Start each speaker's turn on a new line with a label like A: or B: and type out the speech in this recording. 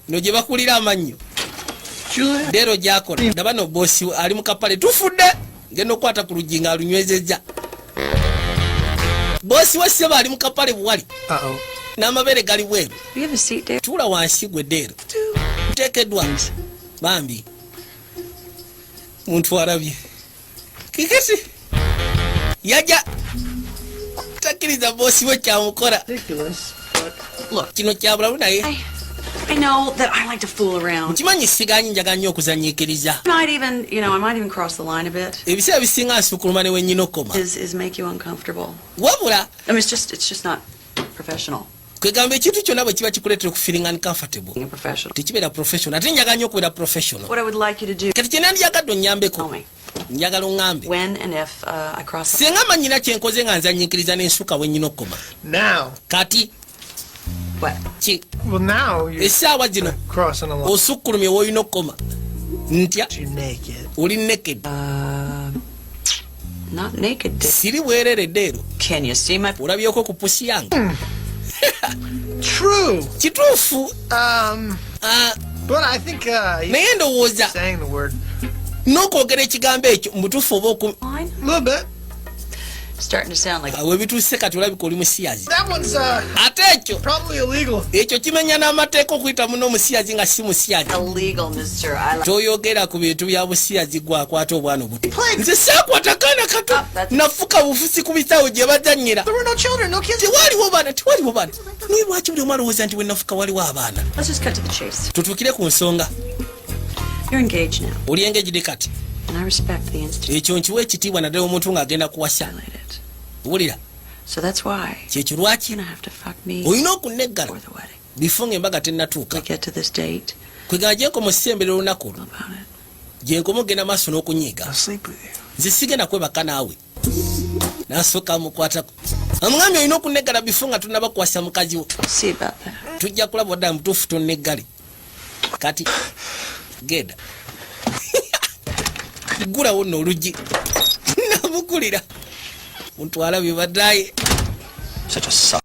A: no gye bakulira amannyo Dero gy'akola ndaba no boosi ali mu kapale tufudde ngenda okukwata ku luggi ng'alunywezezza boosi we sseba ali mu kapale buwali n'amabeere gali bweru tuula wansi gwe Dero nteekeddwa bambi muntu alabye kikisi yaja takkiriza boosi we kyamukola kino kyabulamu naye
B: I know that I like to fool around.
A: Nkimanyi siganyi njagala nnyo okuzanyiikiriza.
B: I might even cross the line a bit.
A: Ebiseera bisinga nsukuluma ne wennyina okoma.
B: Is make you uncomfortable.
A: Wabula.
B: I mean, it's just not professional.
A: Kwegamba ekintu kyonna bwe kiba kikuleetera okufiringa uncomfortable. Tekibeera professional. Ate njagala nnyo okubeera professional.
B: What I would like you to do.
A: Kati kye nandyagadde onnyambeko. Njagala oŋŋambe.
B: When and if I cross the
A: line. Singa manyina kye nkoze nga nzanyiikiriza n'ensuka wennyina okoma.
C: Now.
A: Kati.
B: What?
C: Well, now you're crossing a line.
A: Osukkulumye w'olina okoma. Ntya.
C: You're naked.
A: Oli naked.
B: Not naked.
A: Siri bwerere Dero.
B: Can you see my...
A: Olabyeko ku pusi yange.
C: True.
A: Kituufu.
C: But I think
A: naye ndowooza
C: saying the word.
A: N'okwogera ekigambo ekyo mutuufu oba oku...
C: A little bit.
B: Starting to sound like...
A: we bituuse kati olabika oli musiyazi.
C: That one's
A: ate ekyo
C: probably illegal.
A: Ekyo kimenya n'amateeka okuyita muno omusiyazi nga si musiyazi.
B: Illegal, mister.
A: Toyogera ku bintu bya busiyazi gwe akwata obwana obuto. Nze saakwata kaana kato. Nafuka bufusi ku bisawo gye bazannyira.
C: There were no children, no kids.
A: Tewaliwo baana. Naye lwaki buli omu alowooza nti we nafuka waliwo abaana?
B: Let's just cut to the chase.
A: Tutuukire ku nsonga.
B: You're engaged now.
A: Oli engaged kati.
B: And I respect the institution.
A: Ekyo nkiwa ekitiibwa naddala omuntu ng'agenda kuwasa. Wulira.
B: So that's why.
A: Kyekyo lwaki
B: you're gonna have to fuck me.
A: Olina okunneggala.
B: For the wedding.
A: Before ng'embaga tennatuuka.
B: We get to this date.
A: Kwegala gye nkoma ossembera olunaku olwo. Gye nkoma ogenda maaso n'okunyiiga. Nze sigenda kwebaka naawe. N'asooka amukwatako. Amugambye olina okunneggala before nga tunnaba kuwasa mukazi wo.
B: See about that.
A: Tujja kulaba wadde mutuufu tonneggale. Kati genda. Gulawo nno oluggi. Namukulira. Muntu alabye baddaye.